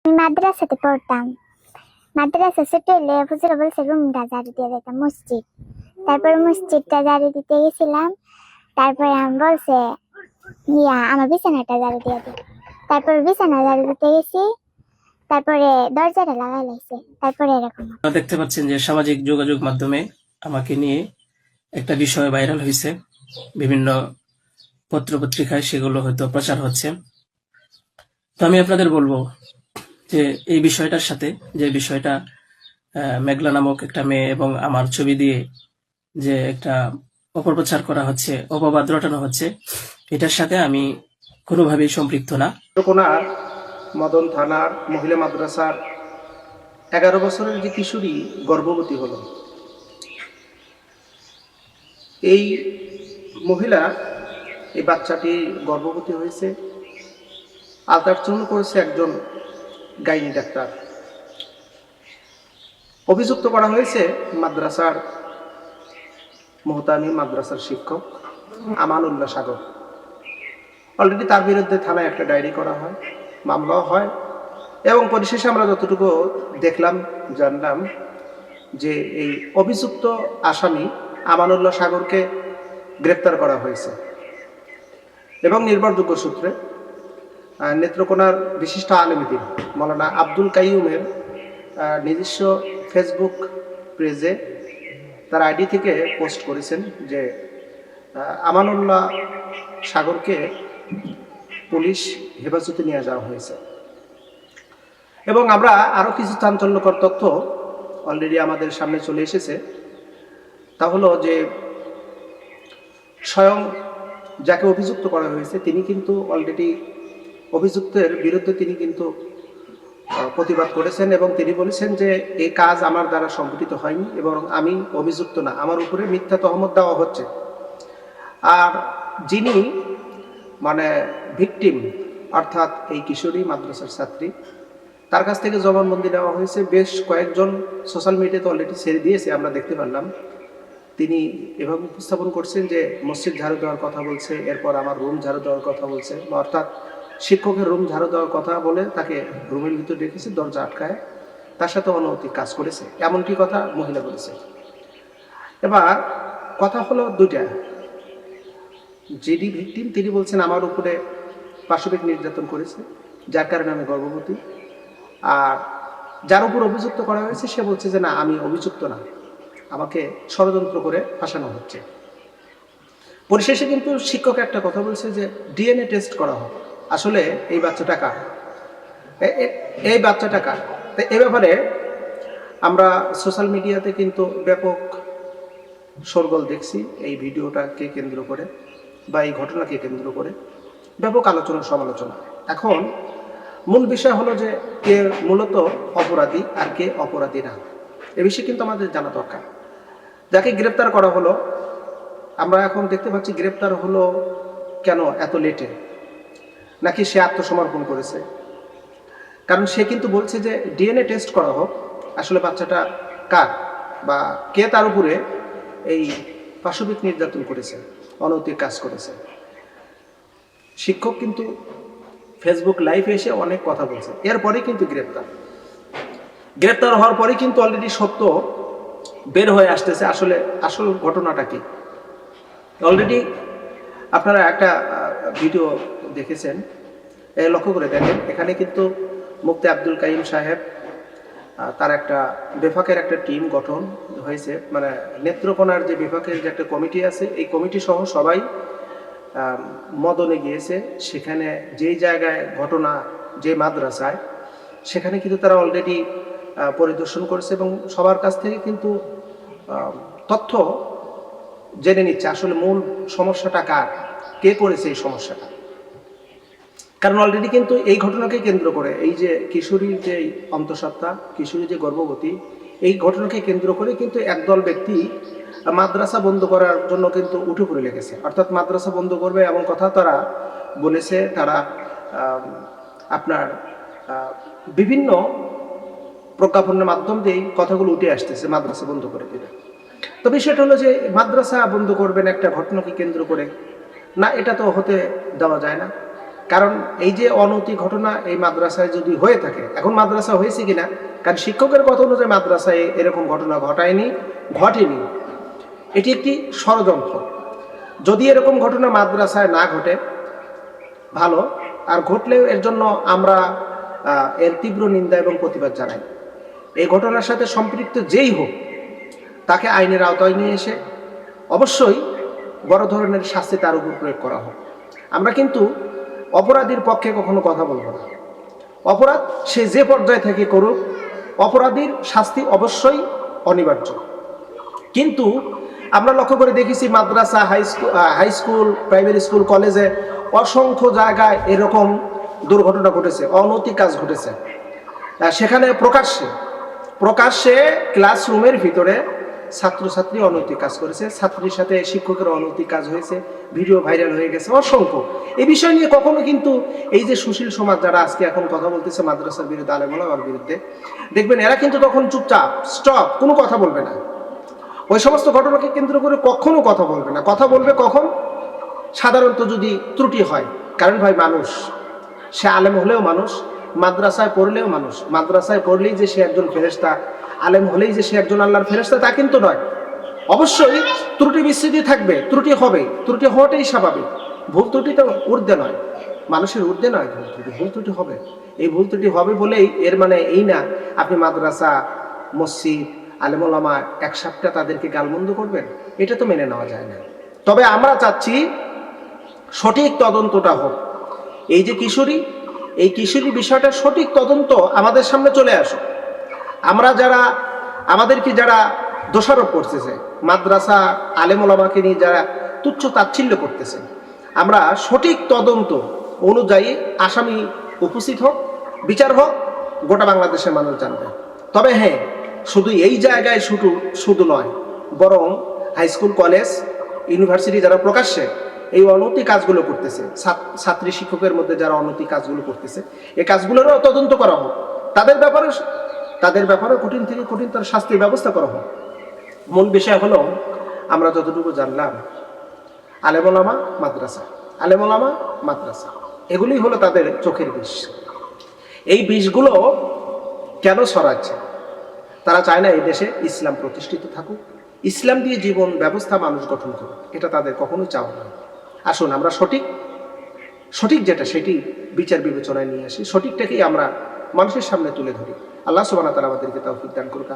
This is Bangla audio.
আমি মাদ্রাসাতে পড়তাম। মাদ্রাসা ছুটি হলে হুজুর বলছে রুমটা ঝাড়ু দিয়ে যেতাম মসজিদ। তারপর মসজিদটা ঝাড়ু দিতে গেছিলাম। তারপরে আমি বলছে আমার বিছানাটা ঝাড়ু দিয়ে দিই। তারপর বিছানা ঝাড়ু দিতে গেছি। তারপরে দরজাটা লাগাই লাইছে। তারপরে এরকম দেখতে পাচ্ছেন যে সামাজিক যোগাযোগ মাধ্যমে আমাকে নিয়ে একটা বিষয় ভাইরাল হয়েছে, বিভিন্ন পত্রপত্রিকায় সেগুলো হয়তো প্রচার হচ্ছে। তো আমি আপনাদের বলবো যে এই বিষয়টার সাথে যে বিষয়টা মেঘলা নামক একটা মেয়ে এবং আমার ছবি দিয়ে যে একটা অপপ্রচার করা হচ্ছে, অপবাদ রটানো হচ্ছে, এটার সাথে আমি কোনোভাবেই সম্পৃক্ত না। নেত্রকোনার মদন থানার মহিলা মাদ্রাসার 11 বছরের যে কিশোরী গর্ভবতী হলো, এই মহিলা এই বাচ্চাটি গর্ভবতী হয়েছে, আলট্রাসাউন্ড করেছে একজন গাইনি ডাক্তার। অভিযুক্ত করা হয়েছে মাদ্রাসার মোহতামিম মাদ্রাসার শিক্ষক আমানুল্লাহ সাগর। অলরেডি তার বিরুদ্ধে থানায় একটা ডায়েরি করা হয়, মামলাও হয়, এবং পরিশেষে আমরা যতটুকু দেখলাম জানলাম যে এই অভিযুক্ত আসামি আমানুল্লাহ সাগরকে গ্রেপ্তার করা হয়েছে এবং নির্ভরযোগ্য সূত্রে নেত্রকোনার বিশিষ্ট আলেম দ্বীন মৌলানা আব্দুল কাইয়ুমের নিজস্ব ফেসবুক পেজে তার আইডি থেকে পোস্ট করেছেন যে আমানুল্লাহ সাগরকে পুলিশ হেফাজতে নিয়ে যাওয়া হয়েছে। এবং আমরা আরও কিছু চাঞ্চল্যকর তথ্য অলরেডি আমাদের সামনে চলে এসেছে। তা হলো যে স্বয়ং যাকে অভিযুক্ত করা হয়েছে তিনি কিন্তু অলরেডি অভিযুক্তের বিরুদ্ধে তিনি কিন্তু প্রতিবাদ করেছেন এবং তিনি বলেছেন যে এই কাজ আমার দ্বারা সংঘটিত হয়নি এবং আমি অভিযুক্ত না, আমার উপরে মিথ্যা তহমত দেওয়া হচ্ছে। আর যিনি ভিকটিম অর্থাৎ এই কিশোরী মাদ্রাসার ছাত্রী, তার কাছ থেকে জবানবন্দি নেওয়া হয়েছে। বেশ কয়েকজন সোশ্যাল মিডিয়াতে অলরেডি ছেড়ে দিয়েছে, আমরা দেখতে পারলাম। তিনি এভাবে উপস্থাপন করছেন যে মসজিদ ঝাড়ু দেওয়ার কথা বলছে, এরপর আমার রুম ঝাড়ু দেওয়ার কথা বলছে, অর্থাৎ শিক্ষকের রুম ঝাড়ু দেওয়ার কথা বলে তাকে রুমের ভিতরে রেখেছে, দরজা আটকায়, তার সাথে অনৈতিক কাজ করেছে, এমনটি কথা মহিলা বলেছে। এবার কথা হলো দুইটা। যিনি ভিকটিম তিনি বলছেন আমার উপরে পাশবিক নির্যাতন করেছে, যার কারণে আমি গর্ভবতী। আর যার উপর অভিযুক্ত করা হয়েছে সে বলছে যে না, আমি অভিযুক্ত না, আমাকে ষড়যন্ত্র করে ফাঁসানো হচ্ছে। পরিশেষে কিন্তু শিক্ষক একটা কথা বলছে যে ডিএনএ টেস্ট করা হোক, আসলে এই বাচ্চাটা কার, এই বাচ্চাটা কার। তো এ ব্যাপারে আমরা সোশ্যাল মিডিয়াতে কিন্তু ব্যাপক শোরগোল দেখছি এই ভিডিওটাকে কেন্দ্র করে বা এই ঘটনাকে কেন্দ্র করে ব্যাপক আলোচনা সমালোচনা। এখন মূল বিষয় হলো যে কে মূলত অপরাধী আর কে অপরাধী না, এ বিষয়ে কিন্তু আমাদের জানা দরকার। যাকে গ্রেপ্তার করা হলো, আমরা এখন দেখতে পাচ্ছি গ্রেপ্তার হলো কেন এত লেটে, নাকি সে আত্মসমর্পণ করেছে? কারণ সে কিন্তু বলছে যে ডিএনএ টেস্ট করা হোক, আসলে বাচ্চাটা কার বা কে তার উপরে এই পাশবিক নির্যাতন করেছে, অনৈতিক কাজ করেছে। শিক্ষক কিন্তু ফেসবুক লাইভে এসে অনেক কথা বলছে, এরপরেই কিন্তু গ্রেপ্তার হওয়ার পরে কিন্তু অলরেডি সত্য বের হয়ে আসতেছে, আসল ঘটনাটা কি। অলরেডি আপনারা একটা ভিডিও দেখেছেন, লক্ষ্য করে দেখেন, এখানে কিন্তু মুফতি আব্দুল কাইয়ুম সাহেব তার একটা বিভাগের একটা টিম গঠন হয়েছে, নেত্রকোনার যে বিভাগের যে একটা কমিটি আছে, এই কমিটি সহ সবাই মদনে গিয়েছে। সেখানে যেই জায়গায় ঘটনা, যে মাদ্রাসায়, সেখানে কিন্তু তারা অলরেডি পরিদর্শন করেছে এবং সবার কাছ থেকে কিন্তু তথ্য জেনে নিচ্ছে আসলে মূল সমস্যাটা কার, কে করেছে এই সমস্যাটা। কারণ অলরেডি কিন্তু এই ঘটনাকে কেন্দ্র করে, এই যে কিশোরীর যে অন্তঃসত্ত্বা, কিশোরী যে গর্ভবতী, এই ঘটনাকে কেন্দ্র করে কিন্তু একদল ব্যক্তি মাদ্রাসা বন্ধ করার জন্য কিন্তু উঠে পড়ে লেগেছে। অর্থাৎ মাদ্রাসা বন্ধ করবে এমন কথা তারা বলেছে। তারা আপনার বিভিন্ন প্রজ্ঞাপনের মাধ্যম দিয়ে কথাগুলো উঠে আসতেছে, মাদ্রাসা বন্ধ করে দিবে। তো বিষয়টা হলো যে মাদ্রাসা বন্ধ করবেন একটা ঘটনাকে কেন্দ্র করে, না, এটা তো হতে দেওয়া যায় না। কারণ এই যে অনৈতিক ঘটনা এই মাদ্রাসায় যদি হয়ে থাকে, এখন মাদ্রাসা হয়েছে কিনা, কারণ শিক্ষকের কথা অনুযায়ী মাদ্রাসায় এরকম ঘটনা ঘটেনি। এটি একটি ষড়যন্ত্র। যদি এরকম ঘটনা মাদ্রাসায় না ঘটে ভালো, আর ঘটলেও এর জন্য আমরা এর তীব্র নিন্দা এবং প্রতিবাদ জানাই। এই ঘটনার সাথে সম্পৃক্ত যেই হোক তাকে আইনের আওতায় নিয়ে এসে অবশ্যই বড় ধরনের শাস্তি তার উপর প্রয়োগ করা হোক। আমরা কিন্তু অপরাধীর পক্ষে কখনো কথা বলবো না। অপরাধ সে যে পর্যায়ে থেকে করুক, অপরাধীর শাস্তি অবশ্যই অনিবার্য। কিন্তু আমরা লক্ষ্য করে দেখেছি মাদ্রাসা, হাই স্কুল, প্রাইমারি স্কুল, কলেজে অসংখ্য জায়গায় এরকম দুর্ঘটনা ঘটেছে, অনৈতিক কাজ ঘটেছে। সেখানে প্রকাশ্যে ক্লাসরুমের ভিতরে ছাত্রছাত্রী অনৈতিক কাজ করেছে, ছাত্রীর সাথে শিক্ষকের অনৈতিক কাজ হয়েছে, ভিডিও ভাইরাল হয়ে গেছে অসংখ্য। এই বিষয় নিয়ে কখনো কিন্তু এই যে সুশীল সমাজ যারা আজকে এখন কথা বলতেছে মাদ্রাসার বিরুদ্ধে, আলেম ওলামার বিরুদ্ধে, দেখবেন এরা কিন্তু তখন চুপচাপ, স্টপ, কোনো কথা বলবে না। ওই সমস্ত ঘটনাকে কেন্দ্র করে কখনো কথা বলবে না। কথা বলবে কখন? সাধারণত যদি ত্রুটি হয়। কারণ ভাই, মানুষ, সে আলেম হলেও মানুষ, মাদ্রাসায় পড়লেও মানুষ। মাদ্রাসায় পড়লেই যে সে একজন ফেরেশতা, আলেম হলেই যে সে একজন আল্লাহর ফেরেশতা, তা কিন্তু নয়। অবশ্যই ত্রুটি বিচ্যুতি থাকবে, ত্রুটি হবে, ত্রুটি হওয়াটাই স্বাভাবিক। ভুল ত্রুটি তো ঊর্ধ্বে নয়, মানুষের ঊর্ধ্বে নয় ভুল ত্রুটি হবে। এই ভুল ত্রুটি হবে বলেই এর মানে এই না আপনি মাদ্রাসা, মসজিদ, আলেম ওলামা এক সপ্তাহ তাদেরকে গালমন্দ করবেন, এটা তো মেনে নেওয়া যায় না। তবে আমরা চাচ্ছি সঠিক তদন্তটা হোক। এই যে কিশোরী, এই কিশোরী বিষয়টা সঠিক তদন্ত আমাদের সামনে চলে আসুক। আমরা যারা, আমাদেরকে যারা দোষারোপ করতেছে, মাদ্রাসা, আলেম ওলামাকে নিয়ে যারা তুচ্ছ তাচ্ছিল্য করতেছে, আমরা সঠিক তদন্ত অনুযায়ী আসামি উপস্থিত হোক, বিচার হোক, গোটা বাংলাদেশের মানুষ জানবে। তবে হ্যাঁ, শুধু এই জায়গায় শুধু নয়, বরং হাই স্কুল, কলেজ, ইউনিভার্সিটি যারা প্রকাশ্যে এই অনৈতিক কাজগুলো করতেছে, ছাত্রী শিক্ষকের মধ্যে যারা অনৈতিক কাজগুলো করতেছে, এই কাজগুলোরও তদন্ত করা হোক। তাদের ব্যাপারে কঠিন থেকে কঠিনতর শাস্তির ব্যবস্থা করা হোক। মূল বিষয় হলো, আমরা যতটুকু জানলাম, আলেম ওলামা, মাদ্রাসা, আলেম ওলামা, মাদ্রাসা, এগুলি হলো তাদের চোখের বিষ। এই বিষগুলো কেন ছড়াচ্ছে? তারা চায় না এই দেশে ইসলাম প্রতিষ্ঠিত থাকুক, ইসলাম দিয়ে জীবন ব্যবস্থা মানুষ গঠন করুক, এটা তাদের কখনোই চাওয়া নয়। আসুন আমরা সঠিক যেটা, সেটি বিচার বিবেচনায় নিয়ে আসি, সঠিকটাকেই আমরা মানুষের সামনে তুলে ধরি। আল্লাহ সুবহানাহু ওয়া তাআলা আমাদেরকে তৌফিক দান করুক।